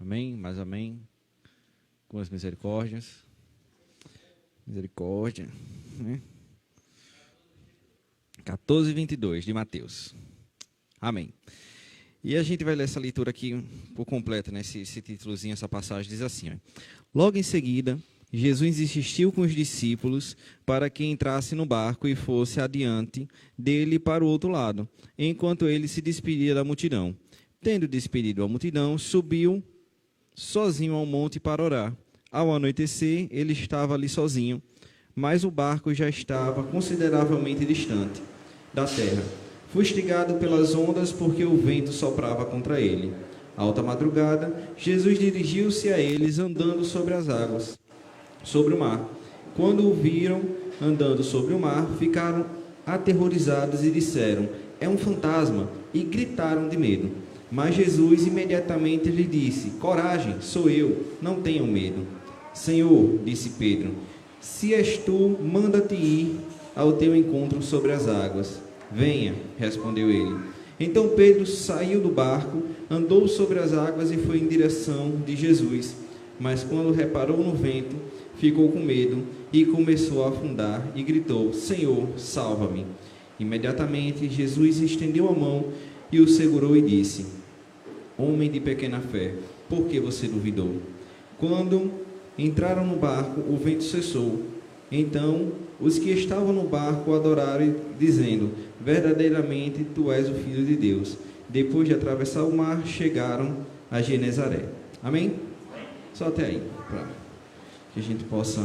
Amém? Mais amém. Com as misericórdias. Misericórdia. Né? 14:22 de Mateus. Amém. E a gente vai ler essa leitura aqui por completa, né? Esse títulozinho, essa passagem diz assim, ó. Logo em seguida, Jesus insistiu com os discípulos para que entrasse no barco e fosse adiante dele para o outro lado, enquanto ele se despedia da multidão. Tendo despedido a multidão, subiu sozinho ao monte para orar. Ao anoitecer, ele estava ali sozinho, mas o barco já estava consideravelmente distante da terra, fustigado pelas ondas porque o vento soprava contra ele. Alta madrugada, Jesus dirigiu-se a eles andando sobre as águas, sobre o mar. Quando o viram andando sobre o mar, ficaram aterrorizados e disseram: "É um fantasma", e gritaram de medo. Mas Jesus imediatamente lhe disse: "Coragem, sou eu, não tenham medo." "Senhor", disse Pedro, "se és tu, manda-te ir ao teu encontro sobre as águas." "Venha", respondeu ele. Então Pedro saiu do barco, andou sobre as águas e foi em direção de Jesus. Mas quando reparou no vento, ficou com medo e começou a afundar e gritou: "Senhor, salva-me." Imediatamente Jesus estendeu a mão e o segurou e disse: "Homem de pequena fé, por que você duvidou?" Quando entraram no barco, o vento cessou. Então os que estavam no barco adoraram, dizendo: "Verdadeiramente tu és o Filho de Deus." Depois de atravessar o mar, chegaram a Genezaré. Amém? Só até aí, para que a gente possa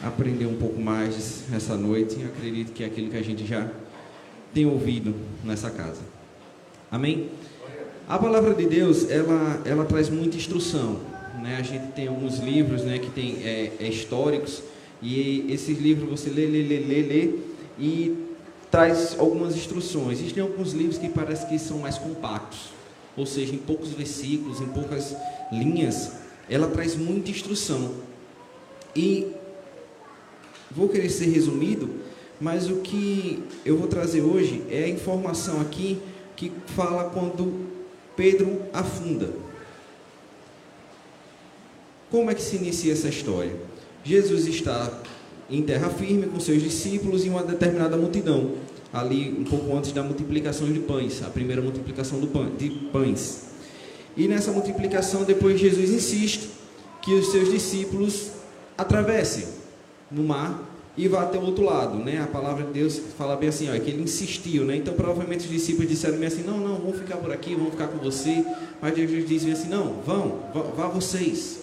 aprender um pouco mais essa noite. Eu acredito que é aquilo que a gente já tem ouvido nessa casa. Amém? A palavra de Deus, ela traz muita instrução, né? A gente tem alguns livros, né, que tem históricos, e esses livros você lê e traz algumas instruções. Existem alguns livros que parece que são mais compactos, ou seja, em poucos versículos, em poucas linhas, ela traz muita instrução. E vou querer ser resumido, mas o que eu vou trazer hoje é a informação aqui que fala quando Pedro afunda. Como é que se inicia essa história? Jesus está em terra firme com seus discípulos e uma determinada multidão, ali um pouco antes da multiplicação de pães, a primeira multiplicação de pães. E nessa multiplicação, depois Jesus insiste que os seus discípulos atravessem no mar e vá até o outro lado, né? A palavra de Deus fala bem assim, ó, que ele insistiu, né? Então provavelmente os discípulos disseram bem assim: não, vamos ficar por aqui, vamos ficar com você. Mas Jesus disse assim: não, vá vocês,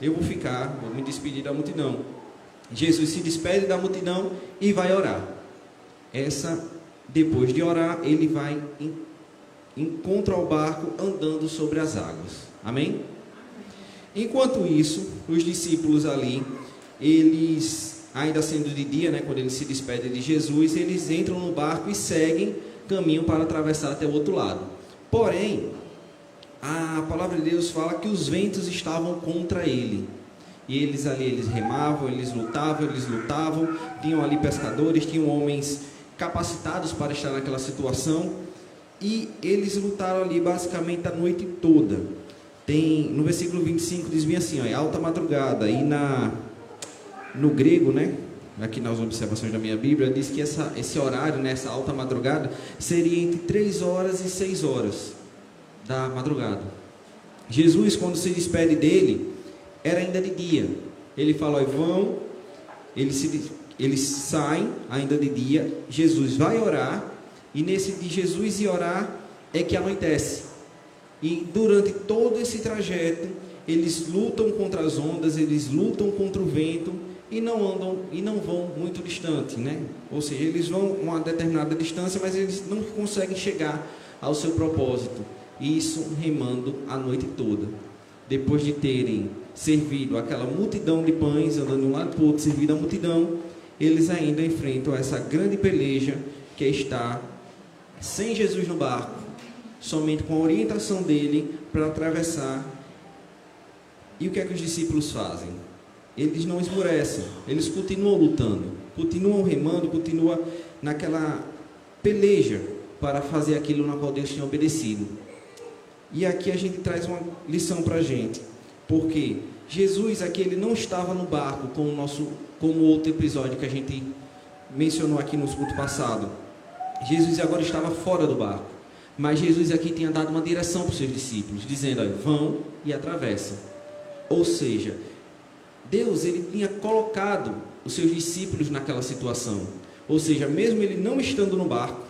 eu vou ficar, vou me despedir da multidão. Jesus se despede da multidão e vai orar. Depois de orar, ele vai encontra o barco andando sobre as águas. Amém? Enquanto isso, os discípulos ali, eles, ainda sendo de dia, né, quando eles se despedem de Jesus, eles entram no barco e seguem caminho para atravessar até o outro lado. Porém, a palavra de Deus fala que os ventos estavam contra ele. E eles remavam, eles lutavam, tinham ali pescadores, tinham homens capacitados para estar naquela situação, e eles lutaram ali basicamente a noite toda. No versículo 25 diz bem assim, ó, é alta madrugada, e no grego, né, aqui nas observações da minha Bíblia, diz que esse horário, né, essa alta madrugada, seria entre 3 horas e 6 horas da madrugada. Jesus, quando se despede dele, era ainda de dia. Ele fala: ó, eles saem ainda de dia, Jesus vai orar, e nesse de Jesus e orar é que anoitece. E durante todo esse trajeto, eles lutam contra as ondas, eles lutam contra o vento, e não vão muito distante, né? Ou seja, eles vão uma determinada distância, mas eles não conseguem chegar ao seu propósito. Isso remando a noite toda. Depois de terem servido aquela multidão de pães, andando de um lado para o outro, servido a multidão, eles ainda enfrentam essa grande peleja, que é estar sem Jesus no barco, somente com a orientação dele para atravessar. E o que é que os discípulos fazem? Eles não esmorecem, eles continuam lutando, continuam remando, continuam naquela peleja para fazer aquilo na qual Deus tinha obedecido. E aqui a gente traz uma lição para a gente, porque Jesus aqui ele não estava no barco como outro episódio que a gente mencionou aqui no culto passado. Jesus agora estava fora do barco, mas Jesus aqui tinha dado uma direção para os seus discípulos, dizendo: olha, vão e atravessam. Ou seja, Deus ele tinha colocado os seus discípulos naquela situação. Ou seja, mesmo ele não estando no barco,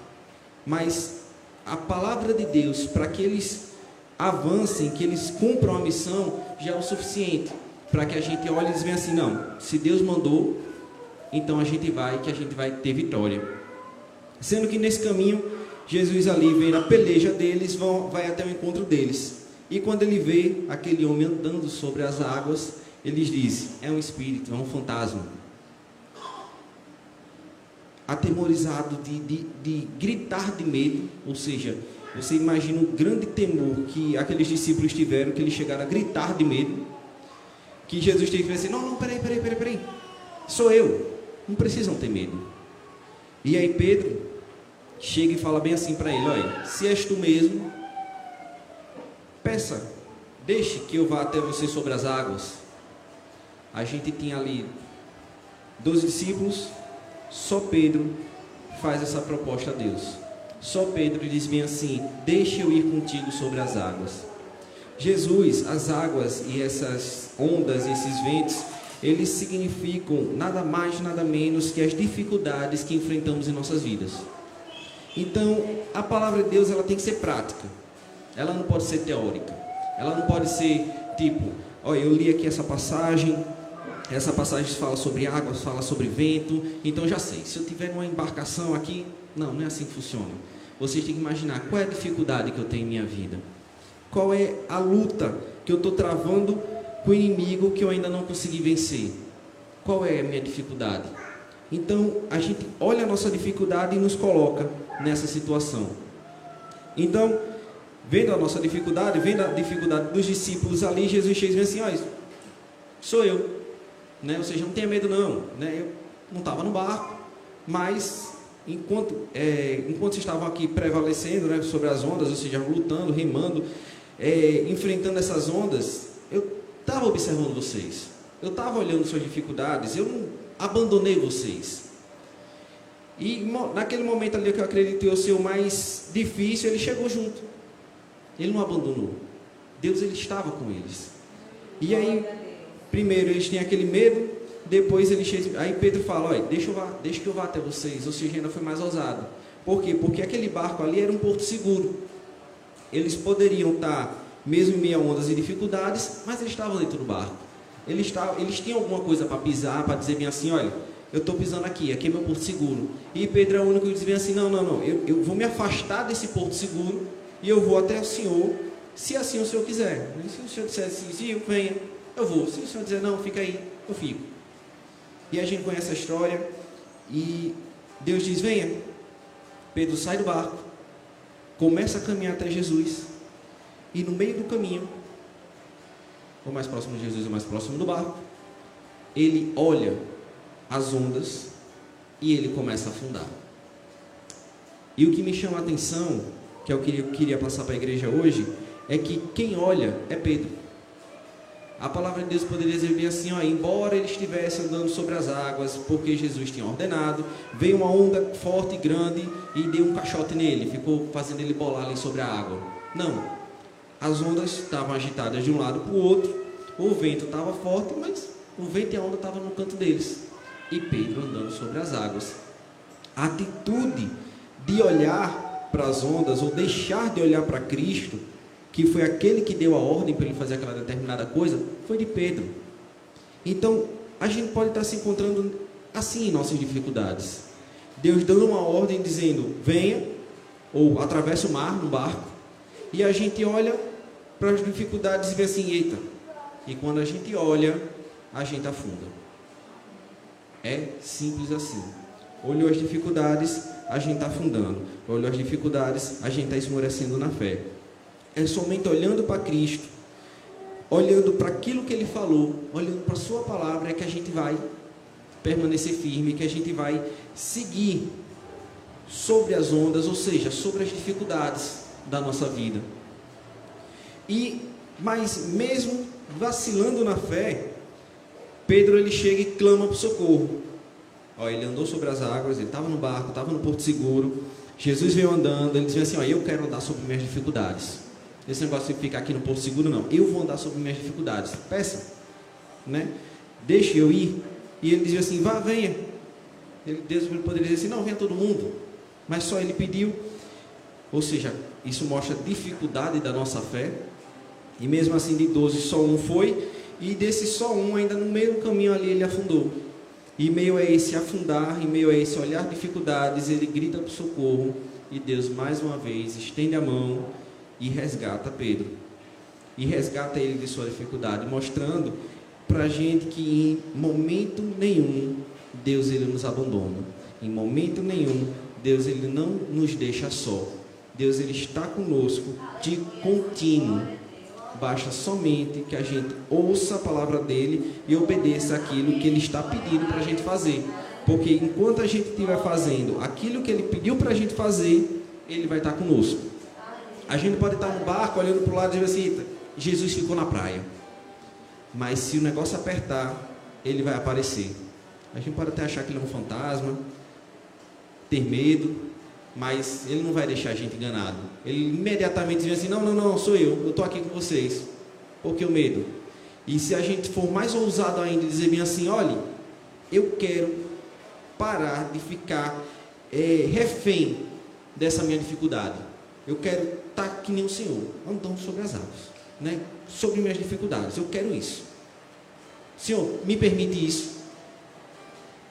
mas a palavra de Deus para que eles avancem, que eles cumpram a missão, já é o suficiente para que a gente olhe e diga assim: não, se Deus mandou, então a gente vai, que a gente vai ter vitória. Sendo que nesse caminho, Jesus ali vê a peleja deles, vai até o encontro deles. E quando ele vê aquele homem andando sobre as águas, ele diz: é um espírito, é um fantasma. Atemorizado de gritar de medo, ou seja, você imagina o grande temor que aqueles discípulos tiveram, que eles chegaram a gritar de medo, que Jesus teve que dizer assim: não, peraí, sou eu, não precisam ter medo. E aí Pedro chega e fala bem assim para ele: olha, se és tu mesmo, peça, deixe que eu vá até você sobre as águas. A gente tinha ali 12 discípulos, só Pedro faz essa proposta a Deus. Só Pedro diz bem assim: deixe eu ir contigo sobre as águas. Jesus, as águas e essas ondas, esses ventos, eles significam nada mais, nada menos que as dificuldades que enfrentamos em nossas vidas. Então, a palavra de Deus ela tem que ser prática. Ela não pode ser teórica. Ela não pode ser tipo: olha, eu li aqui essa passagem fala sobre águas, fala sobre vento, então já sei, se eu tiver uma embarcação aqui, não é assim que funciona. Vocês têm que imaginar qual é a dificuldade que eu tenho em minha vida, qual é a luta que eu estou travando com o inimigo que eu ainda não consegui vencer, qual é a minha dificuldade. Então a gente olha a nossa dificuldade e nos coloca nessa situação. Então, vendo a nossa dificuldade, vendo a dificuldade dos discípulos ali, Jesus chega e diz assim: olha, sou eu. Ou seja, não tenha medo não, eu não estava no barco, mas enquanto vocês estavam aqui prevalecendo sobre as ondas, ou seja, lutando, remando, enfrentando essas ondas, eu estava observando vocês, eu estava olhando suas dificuldades, eu não abandonei vocês. E naquele momento ali que eu acredito eu ser o mais difícil, ele chegou junto, ele não abandonou. Deus ele estava com eles. E aí primeiro eles têm aquele medo, depois aí Pedro fala: olha, deixa que eu vá até vocês. Ou seja, ainda foi mais ousado. Por quê? Porque aquele barco ali era um porto seguro. Eles poderiam estar mesmo em meio a ondas e dificuldades, mas eles estavam dentro do barco. Eles tinham alguma coisa para pisar, para dizer bem assim: olha, eu estou pisando aqui é meu porto seguro. E Pedro é o único que diz bem assim: não, eu vou me afastar desse porto seguro e eu vou até o Senhor, se assim o Senhor quiser. Se o Senhor disser assim: sim, venha, eu vou. Se o Senhor dizer não, fica aí, eu fico. E a gente conhece a história. E Deus diz: venha. Pedro sai do barco, começa a caminhar até Jesus. E no meio do caminho, ou mais próximo de Jesus ou mais próximo do barco, ele olha as ondas e ele começa a afundar. E o que me chama a atenção, que é o que eu queria passar para a igreja hoje, é que quem olha é Pedro. A palavra de Deus poderia dizer bem assim: embora ele estivesse andando sobre as águas, porque Jesus tinha ordenado, veio uma onda forte e grande e deu um caixote nele, ficou fazendo ele bolar ali sobre a água. Não, as ondas estavam agitadas de um lado para o outro, o vento estava forte, mas o vento e a onda estavam no canto deles, e Pedro andando sobre as águas. A atitude de olhar para as ondas, ou deixar de olhar para Cristo, que foi aquele que deu a ordem para ele fazer aquela determinada coisa, foi de Pedro. Então, a gente pode estar se encontrando assim em nossas dificuldades. Deus dando uma ordem dizendo: venha, ou atravesse o mar no barco, e a gente olha para as dificuldades e vê assim: eita. E quando a gente olha, a gente afunda. É simples assim. Olhou as dificuldades, a gente está afundando. Olhou as dificuldades, a gente está esmorecendo na fé. É somente olhando para Cristo, olhando para aquilo que Ele falou, olhando para a sua palavra, é que a gente vai permanecer firme, que a gente vai seguir sobre as ondas, ou seja, sobre as dificuldades da nossa vida. Mas mesmo vacilando na fé, Pedro ele chega e clama por socorro. Ele andou sobre as águas, ele estava no barco, estava no porto seguro. Jesus veio andando, ele dizia assim: eu quero andar sobre minhas dificuldades. Esse negócio de ficar aqui no porto seguro, não. Eu vou andar sobre minhas dificuldades. Peça, né? Deixe eu ir. E ele dizia assim: vá, venha. Deus poderia dizer assim: não, venha todo mundo. Mas só ele pediu. Ou seja, isso mostra a dificuldade da nossa fé. E mesmo assim, de 12, só um foi. E desse só um, ainda no meio do caminho ali, ele afundou. E meio a esse afundar, em meio a esse olhar dificuldades, ele grita por socorro. E Deus, mais uma vez, estende a mão e resgata Pedro. E resgata ele de sua dificuldade, mostrando para a gente que em momento nenhum Deus ele nos abandona. Em momento nenhum Deus ele não nos deixa só. Deus ele está conosco de contínuo. Basta somente que a gente ouça a palavra dele e obedeça aquilo que ele está pedindo para a gente fazer. Porque enquanto a gente estiver fazendo aquilo que ele pediu para a gente fazer, ele vai estar conosco. A gente pode estar no barco olhando para o lado e dizer assim: Jesus ficou na praia. Mas se o negócio apertar, ele vai aparecer. A gente pode até achar que ele é um fantasma, ter medo, mas ele não vai deixar a gente enganado. Ele imediatamente diz assim: não, sou eu estou aqui com vocês. Por que o medo? E se a gente for mais ousado ainda e dizer bem assim: olha, eu quero parar de ficar refém dessa minha dificuldade. Eu quero estar que nem o Senhor, andando sobre as águas, né? Sobre minhas dificuldades. Eu quero isso. Senhor, me permite isso.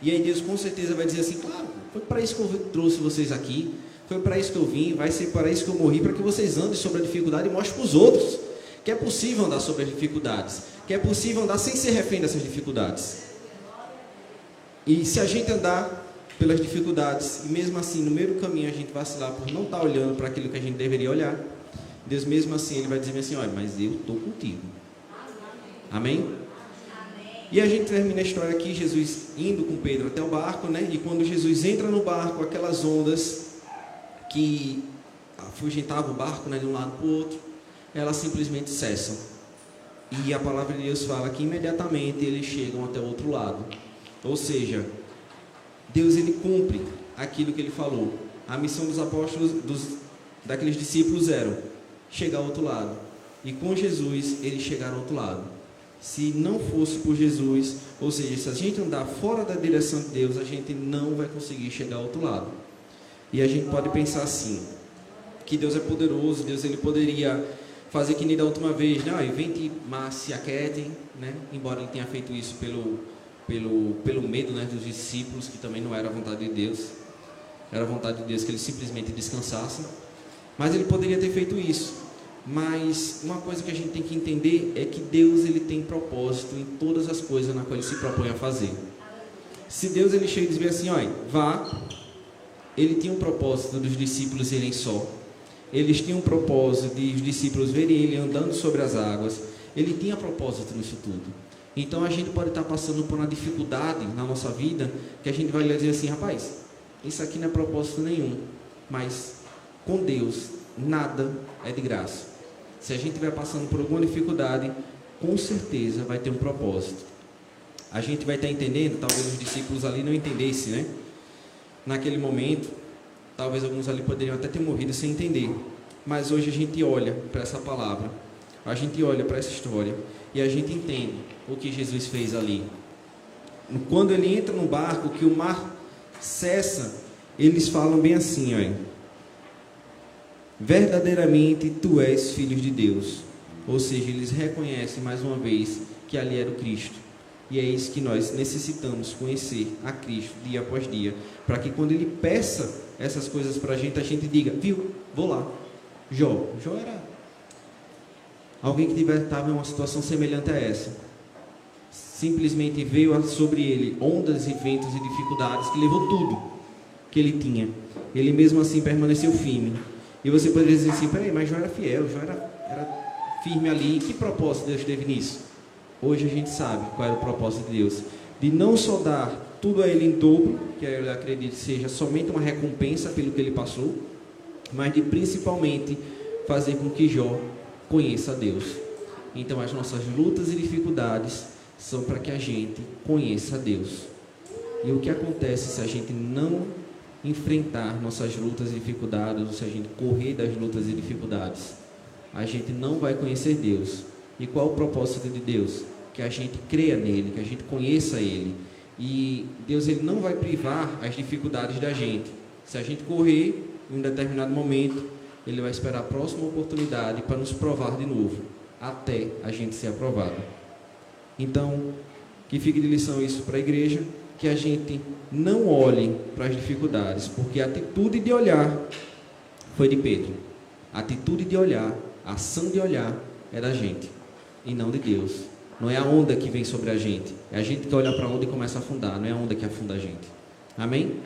E aí Deus com certeza vai dizer assim: claro, foi para isso que eu trouxe vocês aqui, foi para isso que eu vim, vai ser para isso que eu morri, para que vocês andem sobre a dificuldade e mostrem para os outros que é possível andar sobre as dificuldades, que é possível andar sem ser refém dessas dificuldades. E se a gente andar pelas dificuldades, e mesmo assim no meio do caminho a gente vacilar por não estar olhando para aquilo que a gente deveria olhar, Deus mesmo assim ele vai dizer assim: olha, mas eu estou contigo. Amém? E a gente termina a história aqui, Jesus indo com Pedro até o barco, né? E quando Jesus entra no barco, aquelas ondas que afugentavam o barco, né, de um lado para o outro, elas simplesmente cessam. E a palavra de Deus fala que imediatamente eles chegam até o outro lado. Ou seja, Deus ele cumpre aquilo que ele falou. A missão dos apóstolos, daqueles discípulos era chegar ao outro lado. E com Jesus eles chegaram ao outro lado. Se não fosse por Jesus, ou seja, se a gente andar fora da direção de Deus, a gente não vai conseguir chegar ao outro lado. E a gente pode pensar assim, que Deus é poderoso, Deus ele poderia fazer que nem da última vez, né? Vente, mas se aquietem, né? Embora ele tenha feito isso pelo medo, né, dos discípulos, que também não era a vontade de Deus. Era a vontade de Deus que eles simplesmente descansassem. Mas ele poderia ter feito isso. Mas uma coisa que a gente tem que entender é que Deus ele tem propósito em todas as coisas na qual ele se propõe a fazer. Se Deus ele chega e diz assim: olha, vá, ele tinha um propósito dos discípulos irem só. Eles tinham um propósito de os discípulos verem ele andando sobre as águas. Ele tinha propósito nisso tudo. Então a gente pode estar passando por uma dificuldade na nossa vida, que a gente vai dizer assim: rapaz, isso aqui não é propósito nenhum. Mas com Deus nada é de graça. Se a gente estiver passando por alguma dificuldade, com certeza vai ter um propósito. A gente vai estar entendendo, talvez os discípulos ali não entendessem, né? Naquele momento, talvez alguns ali poderiam até ter morrido sem entender. Mas hoje a gente olha para essa palavra, a gente olha para essa história e a gente entende o que Jesus fez ali. Quando ele entra no barco, que o mar cessa, eles falam bem assim, olha: verdadeiramente tu és filho de Deus. Ou seja, eles reconhecem mais uma vez que ali era o Cristo. E é isso que nós necessitamos conhecer a Cristo dia após dia, para que quando ele peça essas coisas para a gente diga: viu, vou lá. Jó era alguém que estava em uma situação semelhante a essa. Simplesmente veio sobre ele ondas e ventos e dificuldades que levou tudo que ele tinha. Ele mesmo assim permaneceu firme. E você poderia dizer assim: peraí, mas Jó era fiel, Jó era firme ali. Que propósito Deus teve nisso? Hoje a gente sabe qual era o propósito de Deus. De não só dar tudo a ele em dobro, que eu acredito seja somente uma recompensa pelo que ele passou, mas de principalmente fazer com que Jó conheça a Deus. Então as nossas lutas e dificuldades são para que a gente conheça a Deus. E o que acontece se a gente não enfrentar nossas lutas e dificuldades, ou se a gente correr das lutas e dificuldades? A gente não vai conhecer Deus. E qual o propósito de Deus? Que a gente creia nele, que a gente conheça ele. E Deus, ele não vai privar as dificuldades da gente. Se a gente correr em um determinado momento, ele vai esperar a próxima oportunidade para nos provar de novo, até a gente ser aprovado. Então, que fique de lição isso para a igreja, que a gente não olhe para as dificuldades, porque a atitude de olhar foi de Pedro. A atitude de olhar, a ação de olhar é da gente e não de Deus. Não é a onda que vem sobre a gente, é a gente que olha para a onda e começa a afundar, não é a onda que afunda a gente. Amém?